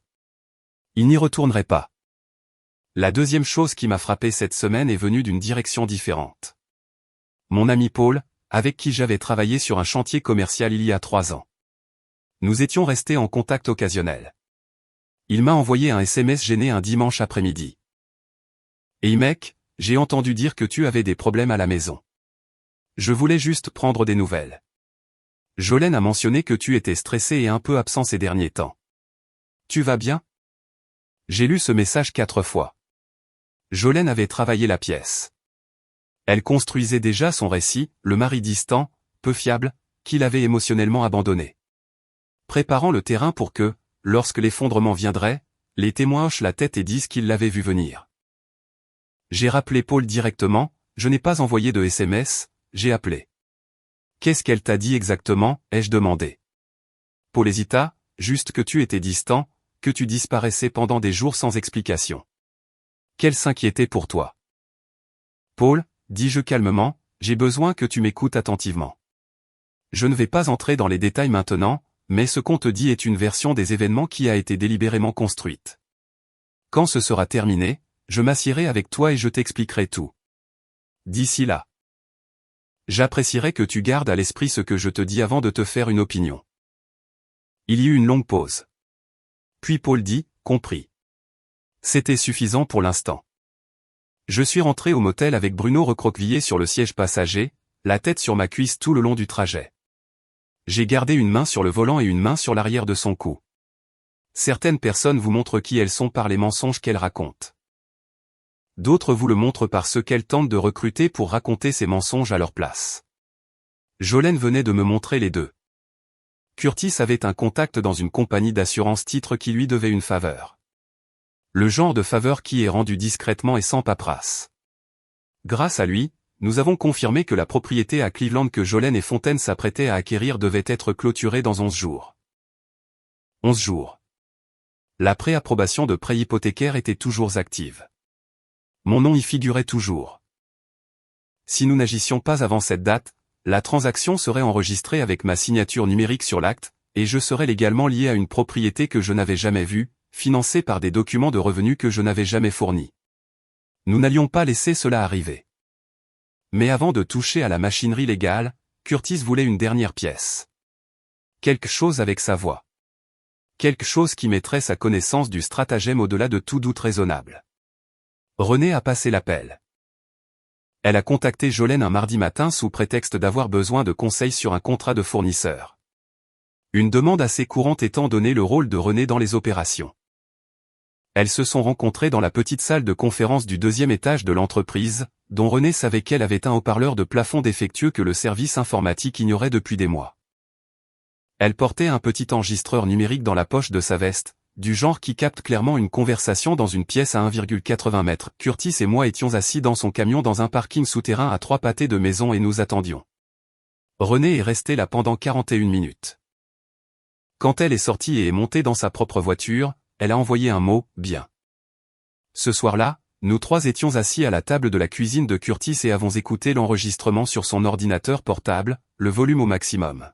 Il n'y retournerait pas. La deuxième chose qui m'a frappé cette semaine est venue d'une direction différente. Mon ami Paul, avec qui j'avais travaillé sur un chantier commercial il y a 3 ans. Nous étions restés en contact occasionnel. Il m'a envoyé un SMS gêné un dimanche après-midi. Hey mec, j'ai entendu dire que tu avais des problèmes à la maison. Je voulais juste prendre des nouvelles. Jolene a mentionné que tu étais stressé et un peu absent ces derniers temps. Tu vas bien? J'ai lu ce message 4 fois. Jolene avait travaillé la pièce. Elle construisait déjà son récit, le mari distant, peu fiable, qu'il avait émotionnellement abandonné. Préparant le terrain pour que, lorsque l'effondrement viendrait, les témoins hochent la tête et disent qu'ils l'avaient vu venir. J'ai rappelé Paul directement, je n'ai pas envoyé de SMS, j'ai appelé. Qu'est-ce qu'elle t'a dit exactement, ai-je demandé. Paul hésita, juste que tu étais distant, que tu disparaissais pendant des jours sans explication. Qu'elle s'inquiétait pour toi. Paul, dis-je calmement, j'ai besoin que tu m'écoutes attentivement. Je ne vais pas entrer dans les détails maintenant, mais ce qu'on te dit est une version des événements qui a été délibérément construite. Quand ce sera terminé, je m'assierai avec toi et je t'expliquerai tout. D'ici là, j'apprécierais que tu gardes à l'esprit ce que je te dis avant de te faire une opinion. Il y eut une longue pause. Puis Paul dit, compris. C'était suffisant pour l'instant. Je suis rentré au motel avec Bruno recroquevillé sur le siège passager, la tête sur ma cuisse tout le long du trajet. J'ai gardé une main sur le volant et une main sur l'arrière de son cou. Certaines personnes vous montrent qui elles sont par les mensonges qu'elles racontent. D'autres vous le montrent par ceux qu'elles tentent de recruter pour raconter ces mensonges à leur place. Jolene venait de me montrer les deux. Curtis avait un contact dans une compagnie d'assurance titre qui lui devait une faveur. Le genre de faveur qui est rendue discrètement et sans paperasse. Grâce à lui, nous avons confirmé que la propriété à Cleveland que Jolene et Fontaine s'apprêtaient à acquérir devait être clôturée dans 11 jours. 11 jours. La préapprobation de prêt hypothécaire était toujours active. Mon nom y figurait toujours. Si nous n'agissions pas avant cette date, la transaction serait enregistrée avec ma signature numérique sur l'acte, et je serais légalement lié à une propriété que je n'avais jamais vue, financée par des documents de revenus que je n'avais jamais fournis. Nous n'allions pas laisser cela arriver. Mais avant de toucher à la machinerie légale, Curtis voulait une dernière pièce. Quelque chose avec sa voix. Quelque chose qui mettrait sa connaissance du stratagème au-delà de tout doute raisonnable. Renée a passé l'appel. Elle a contacté Jolene un mardi matin sous prétexte d'avoir besoin de conseils sur un contrat de fournisseur. Une demande assez courante étant donné le rôle de Renée dans les opérations. Elles se sont rencontrées dans la petite salle de conférence du 2e étage de l'entreprise, dont Renée savait qu'elle avait un haut-parleur de plafond défectueux que le service informatique ignorait depuis des mois. Elle portait un petit enregistreur numérique dans la poche de sa veste, du genre qui capte clairement une conversation dans une pièce à 1,80 mètres. Curtis et moi étions assis dans son camion dans un parking souterrain à 3 pâtés de maison et nous attendions. Renée est restée là pendant 41 minutes. Quand elle est sortie et est montée dans sa propre voiture, elle a envoyé un mot, bien. Ce soir-là, nous trois étions assis à la table de la cuisine de Curtis et avons écouté l'enregistrement sur son ordinateur portable, le volume au maximum.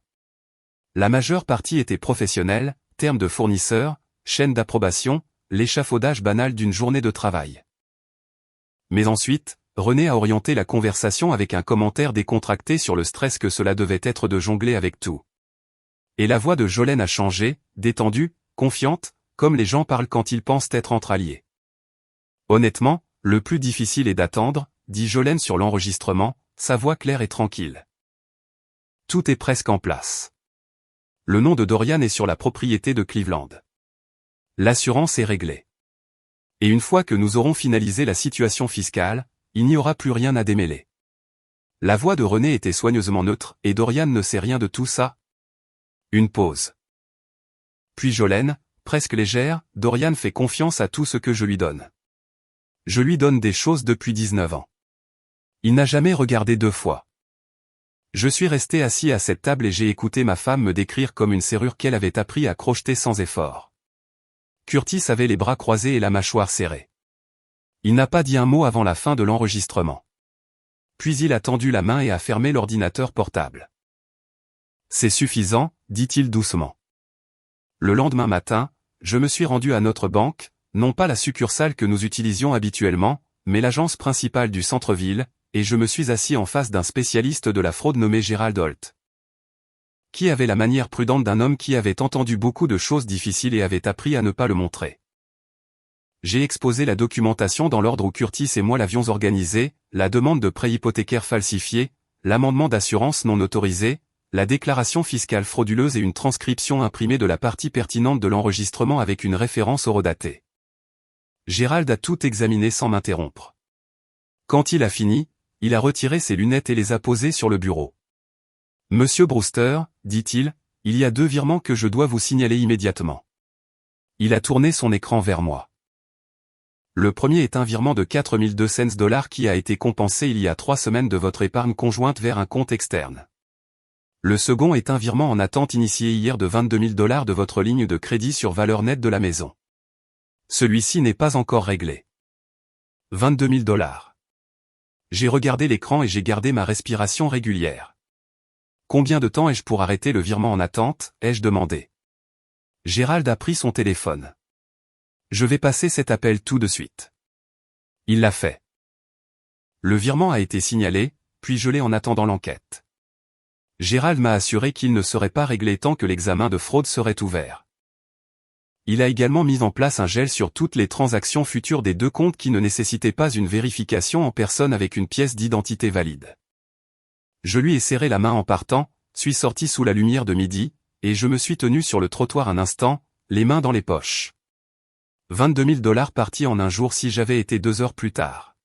La majeure partie était professionnelle, termes de fournisseur, chaîne d'approbation, l'échafaudage banal d'une journée de travail. Mais ensuite, Renée a orienté la conversation avec un commentaire décontracté sur le stress que cela devait être de jongler avec tout. Et la voix de Jolene a changé, détendue, confiante, comme les gens parlent quand ils pensent être entre alliés. Honnêtement, le plus difficile est d'attendre, dit Jolene sur l'enregistrement, sa voix claire et tranquille. Tout est presque en place. Le nom de Dorian est sur la propriété de Cleveland. L'assurance est réglée. Et une fois que nous aurons finalisé la situation fiscale, il n'y aura plus rien à démêler. La voix de Renée était soigneusement neutre, et Dorian ne sait rien de tout ça. Une pause. Puis Jolene, presque légère, Dorian fait confiance à tout ce que je lui donne. Je lui donne des choses depuis 19 ans. Il n'a jamais regardé 2 fois. Je suis resté assis à cette table et j'ai écouté ma femme me décrire comme une serrure qu'elle avait appris à crocheter sans effort. Curtis avait les bras croisés et la mâchoire serrée. Il n'a pas dit un mot avant la fin de l'enregistrement. Puis il a tendu la main et a fermé l'ordinateur portable. C'est suffisant, dit-il doucement. Le lendemain matin, je me suis rendu à notre banque, non pas la succursale que nous utilisions habituellement, mais l'agence principale du centre-ville, et je me suis assis en face d'un spécialiste de la fraude nommé Gérald Holt, qui avait la manière prudente d'un homme qui avait entendu beaucoup de choses difficiles et avait appris à ne pas le montrer. J'ai exposé la documentation dans l'ordre où Curtis et moi l'avions organisée, la demande de prêt hypothécaire falsifié, l'amendement d'assurance non autorisé, la déclaration fiscale frauduleuse et une transcription imprimée de la partie pertinente de l'enregistrement avec une référence horodatée. Gérald a tout examiné sans m'interrompre. Quand il a fini, il a retiré ses lunettes et les a posées sur le bureau. « Monsieur Brewster, dit-il, il y a 2 virements que je dois vous signaler immédiatement. » Il a tourné son écran vers moi. Le premier est un virement de $4200 qui a été compensé il y a 3 semaines de votre épargne conjointe vers un compte externe. Le second est un virement en attente initié hier de $22 000 de votre ligne de crédit sur valeur nette de la maison. Celui-ci n'est pas encore réglé. $22 000. J'ai regardé l'écran et j'ai gardé ma respiration régulière. Combien de temps ai-je pour arrêter le virement en attente, ai-je demandé. Gérald a pris son téléphone. Je vais passer cet appel tout de suite. Il l'a fait. Le virement a été signalé, puis gelé en attendant l'enquête. Gérald m'a assuré qu'il ne serait pas réglé tant que l'examen de fraude serait ouvert. Il a également mis en place un gel sur toutes les transactions futures des 2 comptes qui ne nécessitaient pas une vérification en personne avec une pièce d'identité valide. Je lui ai serré la main en partant, suis sorti sous la lumière de midi, et je me suis tenu sur le trottoir un instant, les mains dans les poches. $22 000 partis en un jour si j'avais été 2 heures plus tard.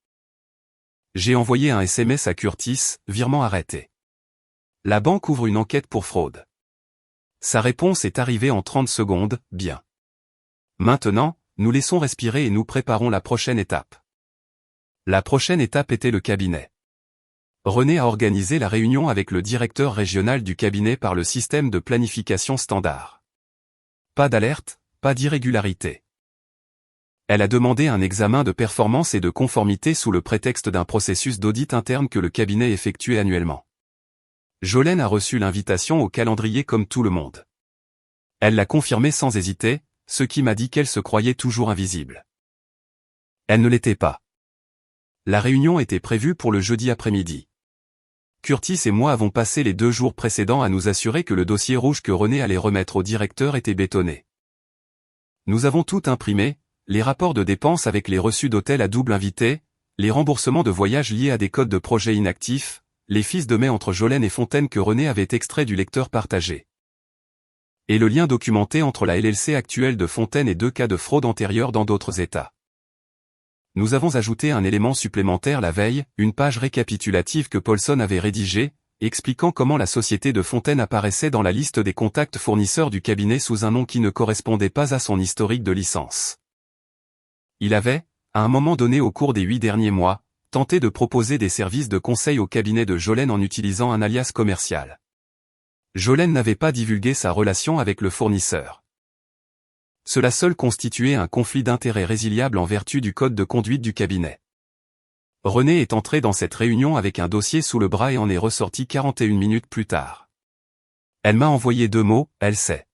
J'ai envoyé un SMS à Curtis, virement arrêté. La banque ouvre une enquête pour fraude. Sa réponse est arrivée en 30 secondes, bien. Maintenant, nous laissons respirer et nous préparons la prochaine étape. La prochaine étape était le cabinet. René a organisé la réunion avec le directeur régional du cabinet par le système de planification standard. Pas d'alerte, pas d'irrégularité. Elle a demandé un examen de performance et de conformité sous le prétexte d'un processus d'audit interne que le cabinet effectuait annuellement. Jolene a reçu l'invitation au calendrier comme tout le monde. Elle l'a confirmé sans hésiter, ce qui m'a dit qu'elle se croyait toujours invisible. Elle ne l'était pas. La réunion était prévue pour le jeudi après-midi. Curtis et moi avons passé les 2 jours précédents à nous assurer que le dossier rouge que René allait remettre au directeur était bétonné. Nous avons tout imprimé, les rapports de dépenses avec les reçus d'hôtel à double invité, les remboursements de voyages liés à des codes de projet inactifs, les fiches de mai entre Jolene et Fontaine que René avait extraits du lecteur partagé. Et le lien documenté entre la LLC actuelle de Fontaine et 2 cas de fraude antérieurs dans d'autres États. Nous avons ajouté un élément supplémentaire la veille, une page récapitulative que Paulson avait rédigée, expliquant comment la société de Fontaine apparaissait dans la liste des contacts fournisseurs du cabinet sous un nom qui ne correspondait pas à son historique de licence. Il avait, à un moment donné au cours des 8 derniers mois, tenté de proposer des services de conseil au cabinet de Jolene en utilisant un alias commercial. Jolene n'avait pas divulgué sa relation avec le fournisseur. Cela seul constituait un conflit d'intérêts résiliable en vertu du code de conduite du cabinet. René est entré dans cette réunion avec un dossier sous le bras et en est ressorti 41 minutes plus tard. Elle m'a envoyé 2 mots, elle sait.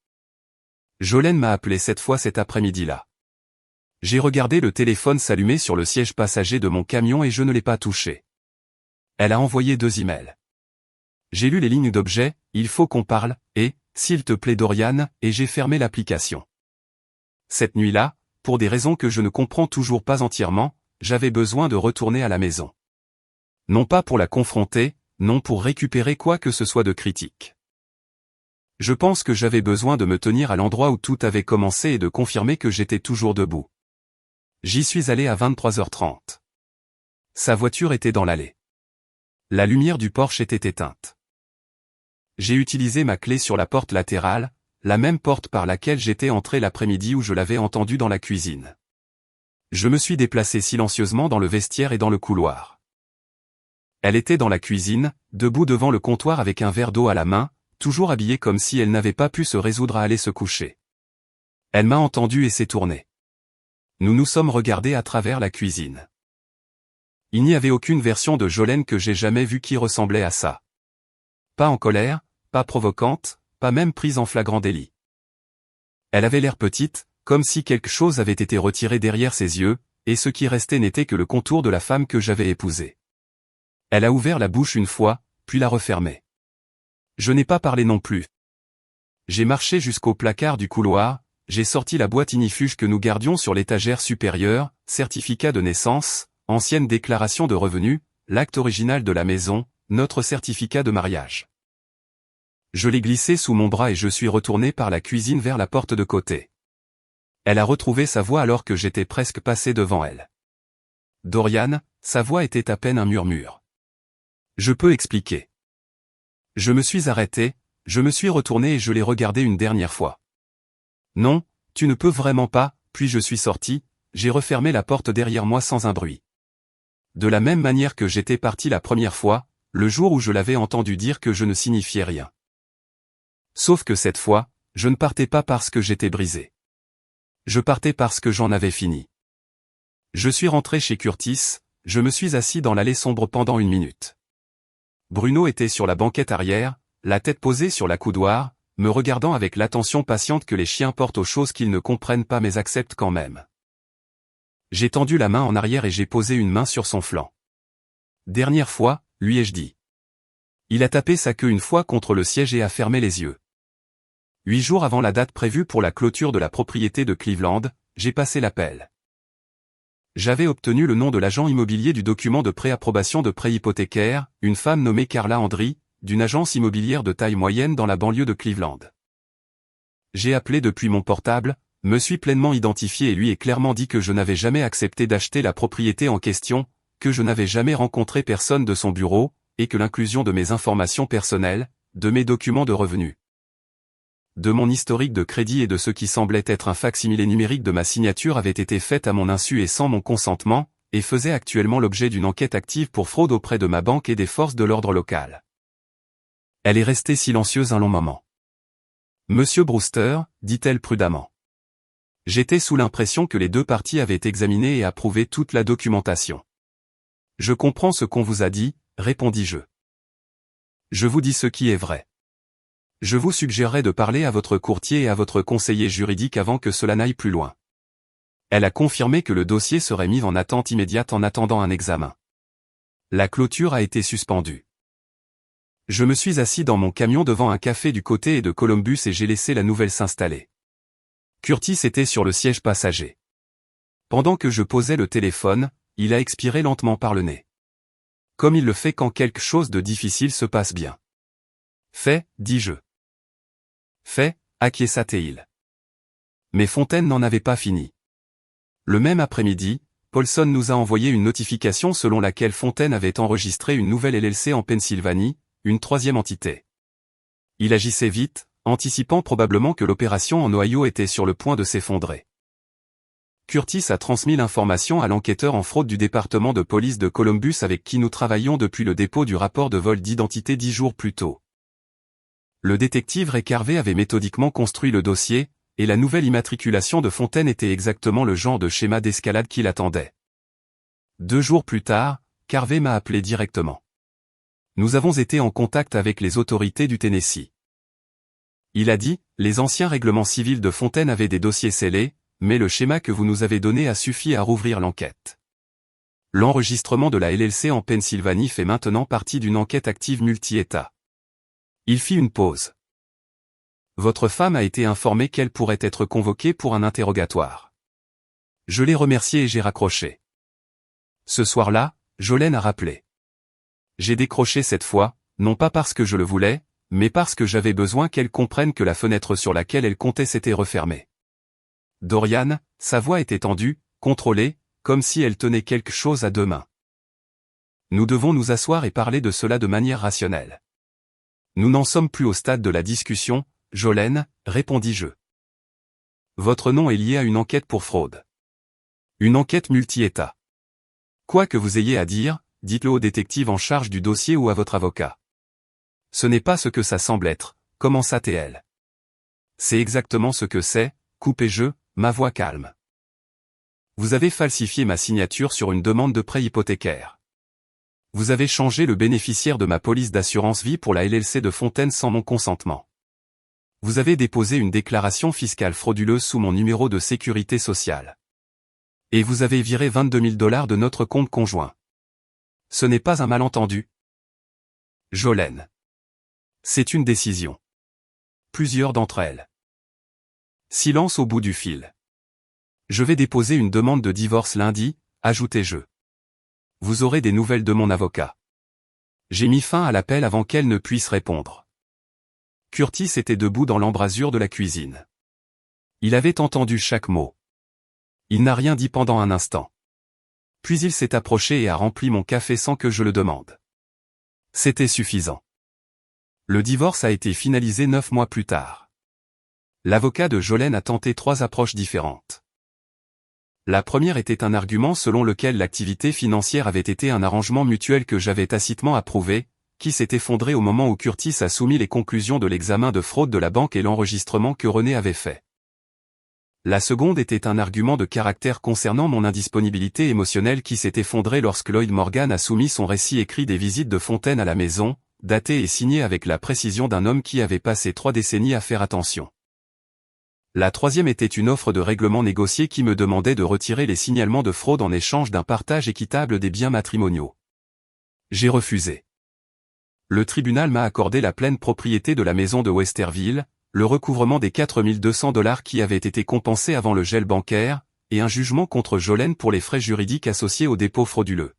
Jolene m'a appelé cette fois cet après-midi-là. J'ai regardé le téléphone s'allumer sur le siège passager de mon camion et je ne l'ai pas touché. Elle a envoyé 2 emails. J'ai lu les lignes d'objet, il faut qu'on parle, et, s'il te plaît Dorian, et j'ai fermé l'application. Cette nuit-là, pour des raisons que je ne comprends toujours pas entièrement, j'avais besoin de retourner à la maison. Non pas pour la confronter, non pour récupérer quoi que ce soit de critique. Je pense que j'avais besoin de me tenir à l'endroit où tout avait commencé et de confirmer que j'étais toujours debout. J'y suis allé à 23h30. Sa voiture était dans l'allée. La lumière du Porsche était éteinte. J'ai utilisé ma clé sur la porte latérale, la même porte par laquelle j'étais entré l'après-midi où je l'avais entendue dans la cuisine. Je me suis déplacé silencieusement dans le vestiaire et dans le couloir. Elle était dans la cuisine, debout devant le comptoir avec un verre d'eau à la main, toujours habillée comme si elle n'avait pas pu se résoudre à aller se coucher. Elle m'a entendu et s'est tournée. Nous nous sommes regardés à travers la cuisine. Il n'y avait aucune version de Jolene que j'ai jamais vue qui ressemblait à ça. Pas en colère, pas provocante, pas même prise en flagrant délit. Elle avait l'air petite, comme si quelque chose avait été retiré derrière ses yeux, et ce qui restait n'était que le contour de la femme que j'avais épousée. Elle a ouvert la bouche une fois, puis l'a refermée. Je n'ai pas parlé non plus. J'ai marché jusqu'au placard du couloir, j'ai sorti la boîte ignifuge que nous gardions sur l'étagère supérieure, certificat de naissance, ancienne déclaration de revenus, l'acte original de la maison, notre certificat de mariage. Je l'ai glissé sous mon bras et je suis retourné par la cuisine vers la porte de côté. Elle a retrouvé sa voix alors que j'étais presque passé devant elle. Dorian, sa voix était à peine un murmure. Je peux expliquer. Je me suis arrêté, je me suis retourné et je l'ai regardé une dernière fois. Non, tu ne peux vraiment pas, puis je suis sorti, j'ai refermé la porte derrière moi sans un bruit. De la même manière que j'étais parti la première fois, le jour où je l'avais entendu dire que je ne signifiais rien. Sauf que cette fois, je ne partais pas parce que j'étais brisé. Je partais parce que j'en avais fini. Je suis rentré chez Curtis, je me suis assis dans l'allée sombre pendant 1 minute. Bruno était sur la banquette arrière, la tête posée sur la coudoir, me regardant avec l'attention patiente que les chiens portent aux choses qu'ils ne comprennent pas mais acceptent quand même. J'ai tendu la main en arrière et j'ai posé une main sur son flanc. Dernière fois, lui ai-je dit. Il a tapé sa queue une fois contre le siège et a fermé les yeux. 8 jours avant la date prévue pour la clôture de la propriété de Cleveland, j'ai passé l'appel. J'avais obtenu le nom de l'agent immobilier du document de préapprobation de prêt hypothécaire, une femme nommée Carla Andry, d'une agence immobilière de taille moyenne dans la banlieue de Cleveland. J'ai appelé depuis mon portable, me suis pleinement identifié et lui ai clairement dit que je n'avais jamais accepté d'acheter la propriété en question, que je n'avais jamais rencontré personne de son bureau, et que l'inclusion de mes informations personnelles, de mes documents de revenus, de mon historique de crédit et de ce qui semblait être un fac-similé numérique de ma signature avait été faite à mon insu et sans mon consentement, et faisait actuellement l'objet d'une enquête active pour fraude auprès de ma banque et des forces de l'ordre local. Elle est restée silencieuse un long moment. Monsieur Brewster, dit-elle prudemment. J'étais sous l'impression que les deux parties avaient examiné et approuvé toute la documentation. Je comprends ce qu'on vous a dit, répondis-je. Je vous dis ce qui est vrai. Je vous suggérerais de parler à votre courtier et à votre conseiller juridique avant que cela n'aille plus loin. Elle a confirmé que le dossier serait mis en attente immédiate en attendant un examen. La clôture a été suspendue. Je me suis assis dans mon camion devant un café du côté de Columbus et j'ai laissé la nouvelle s'installer. Curtis était sur le siège passager. Pendant que je posais le téléphone, il a expiré lentement par le nez. Comme il le fait quand quelque chose de difficile se passe bien. Fait, dis-je. Fait, acquiesça-t-il. Mais Fontaine n'en avait pas fini. Le même après-midi, Paulson nous a envoyé une notification selon laquelle Fontaine avait enregistré une nouvelle LLC en Pennsylvanie, une troisième entité. Il agissait vite, anticipant probablement que l'opération en Ohio était sur le point de s'effondrer. Curtis a transmis l'information à l'enquêteur en fraude du département de police de Columbus avec qui nous travaillons depuis le dépôt du rapport de vol d'identité 10 jours plus tôt. Le détective Ray Carvey avait méthodiquement construit le dossier, et la nouvelle immatriculation de Fontaine était exactement le genre de schéma d'escalade qu'il attendait. 2 jours plus tard, Carvey m'a appelé directement. Nous avons été en contact avec les autorités du Tennessee. Il a dit, les anciens règlements civils de Fontaine avaient des dossiers scellés, mais le schéma que vous nous avez donné a suffi à rouvrir l'enquête. L'enregistrement de la LLC en Pennsylvanie fait maintenant partie d'une enquête active multi-État. Il fit une pause. Votre femme a été informée qu'elle pourrait être convoquée pour un interrogatoire. Je l'ai remerciée et j'ai raccroché. Ce soir-là, Jolene a rappelé. J'ai décroché cette fois, non pas parce que je le voulais, mais parce que j'avais besoin qu'elle comprenne que la fenêtre sur laquelle elle comptait s'était refermée. Dorian, sa voix était tendue, contrôlée, comme si elle tenait quelque chose à 2 mains. Nous devons nous asseoir et parler de cela de manière rationnelle. Nous n'en sommes plus au stade de la discussion, Jolene, répondis-je. Votre nom est lié à une enquête pour fraude. Une enquête multi-État. Quoi que vous ayez à dire, dites-le au détective en charge du dossier ou à votre avocat. Ce n'est pas ce que ça semble être, commença-t-elle. C'est exactement ce que c'est, coupai-je, ma voix calme. Vous avez falsifié ma signature sur une demande de prêt hypothécaire. Vous avez changé le bénéficiaire de ma police d'assurance vie pour la LLC de Fontaine sans mon consentement. Vous avez déposé une déclaration fiscale frauduleuse sous mon numéro de sécurité sociale. Et vous avez viré $22 000 de notre compte conjoint. Ce n'est pas un malentendu. Jolene. C'est une décision. Plusieurs d'entre elles. Silence au bout du fil. Je vais déposer une demande de divorce lundi, ajoutez-je. Vous aurez des nouvelles de mon avocat. J'ai mis fin à l'appel avant qu'elle ne puisse répondre. Curtis était debout dans l'embrasure de la cuisine. Il avait entendu chaque mot. Il n'a rien dit pendant un instant. Puis il s'est approché et a rempli mon café sans que je le demande. C'était suffisant. Le divorce a été finalisé 9 mois plus tard. L'avocat de Jolene a tenté 3 approches différentes. La première était un argument selon lequel l'activité financière avait été un arrangement mutuel que j'avais tacitement approuvé, qui s'est effondré au moment où Curtis a soumis les conclusions de l'examen de fraude de la banque et l'enregistrement que René avait fait. La seconde était un argument de caractère concernant mon indisponibilité émotionnelle qui s'est effondré lorsque Lloyd Morgan a soumis son récit écrit des visites de Fontaine à la maison, daté et signé avec la précision d'un homme qui avait passé 3 décennies à faire attention. La troisième était une offre de règlement négocié qui me demandait de retirer les signalements de fraude en échange d'un partage équitable des biens matrimoniaux. J'ai refusé. Le tribunal m'a accordé la pleine propriété de la maison de Westerville, le recouvrement des $4 200 qui avaient été compensés avant le gel bancaire, et un jugement contre Jolene pour les frais juridiques associés au dépôt frauduleux.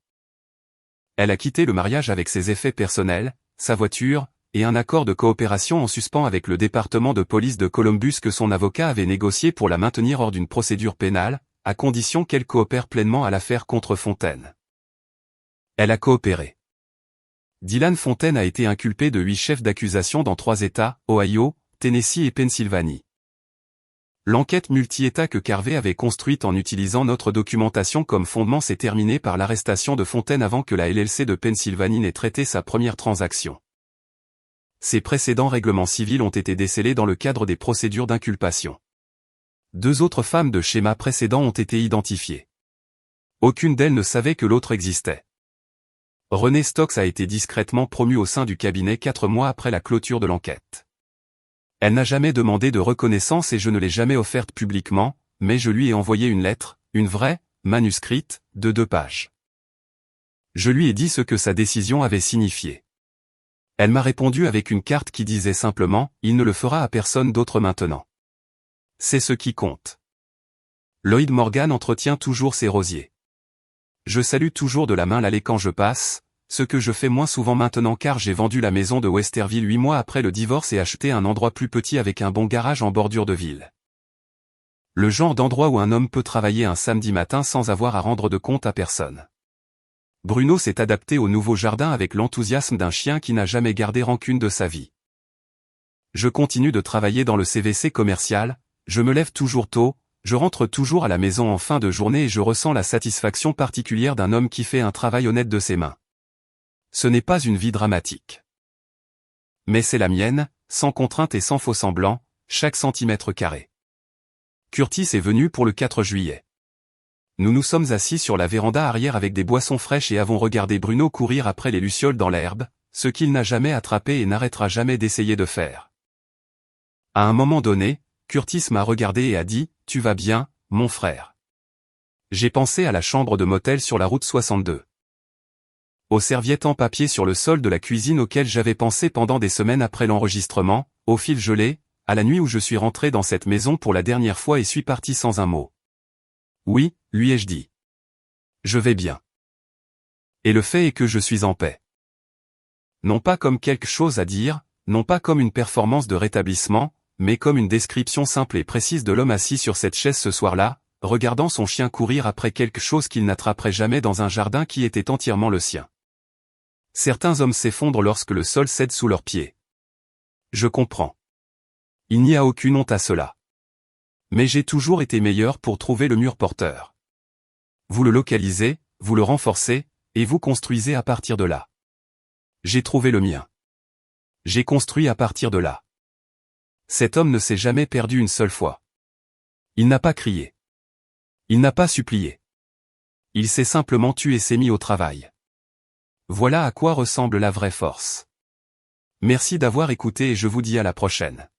Elle a quitté le mariage avec ses effets personnels, sa voiture, et un accord de coopération en suspens avec le département de police de Columbus que son avocat avait négocié pour la maintenir hors d'une procédure pénale, à condition qu'elle coopère pleinement à l'affaire contre Fontaine. Elle a coopéré. Dylan Fontaine a été inculpé de 8 chefs d'accusation dans 3 États, Ohio, Tennessee et Pennsylvanie. L'enquête multi-État que Carvey avait construite en utilisant notre documentation comme fondement s'est terminée par l'arrestation de Fontaine avant que la LLC de Pennsylvanie n'ait traité sa première transaction. Ses précédents règlements civils ont été décelés dans le cadre des procédures d'inculpation. 2 autres femmes de schéma précédent ont été identifiées. Aucune d'elles ne savait que l'autre existait. René Stokes a été discrètement promue au sein du cabinet 4 mois après la clôture de l'enquête. Elle n'a jamais demandé de reconnaissance et je ne l'ai jamais offerte publiquement, mais je lui ai envoyé une lettre, une vraie, manuscrite, de 2 pages. Je lui ai dit ce que sa décision avait signifié. Elle m'a répondu avec une carte qui disait simplement « Il ne le fera à personne d'autre maintenant ». C'est ce qui compte. Lloyd Morgan entretient toujours ses rosiers. Je salue toujours de la main l'allée quand je passe, ce que je fais moins souvent maintenant car j'ai vendu la maison de Westerville 8 mois après le divorce et acheté un endroit plus petit avec un bon garage en bordure de ville. Le genre d'endroit où un homme peut travailler un samedi matin sans avoir à rendre de compte à personne. Bruno s'est adapté au nouveau jardin avec l'enthousiasme d'un chien qui n'a jamais gardé rancune de sa vie. Je continue de travailler dans le CVC commercial, je me lève toujours tôt, je rentre toujours à la maison en fin de journée et je ressens la satisfaction particulière d'un homme qui fait un travail honnête de ses mains. Ce n'est pas une vie dramatique. Mais c'est la mienne, sans contrainte et sans faux semblant, chaque centimètre carré. Curtis est venu pour le 4 juillet. Nous nous sommes assis sur la véranda arrière avec des boissons fraîches et avons regardé Bruno courir après les lucioles dans l'herbe, ce qu'il n'a jamais attrapé et n'arrêtera jamais d'essayer de faire. À un moment donné, Curtis m'a regardé et a dit « Tu vas bien, mon frère ?» J'ai pensé à la chambre de motel sur la route 62. Aux serviettes en papier sur le sol de la cuisine auxquelles j'avais pensé pendant des semaines après l'enregistrement, au fil gelé, à la nuit où je suis rentré dans cette maison pour la dernière fois et suis parti sans un mot. Oui, lui ai-je dit. Je vais bien. Et le fait est que je suis en paix. Non pas comme quelque chose à dire, non pas comme une performance de rétablissement, mais comme une description simple et précise de l'homme assis sur cette chaise ce soir-là, regardant son chien courir après quelque chose qu'il n'attraperait jamais dans un jardin qui était entièrement le sien. Certains hommes s'effondrent lorsque le sol cède sous leurs pieds. Je comprends. Il n'y a aucune honte à cela. Mais j'ai toujours été meilleur pour trouver le mur porteur. Vous le localisez, vous le renforcez, et vous construisez à partir de là. J'ai trouvé le mien. J'ai construit à partir de là. Cet homme ne s'est jamais perdu une seule fois. Il n'a pas crié. Il n'a pas supplié. Il s'est simplement tué et s'est mis au travail. Voilà à quoi ressemble la vraie force. Merci d'avoir écouté et je vous dis à la prochaine.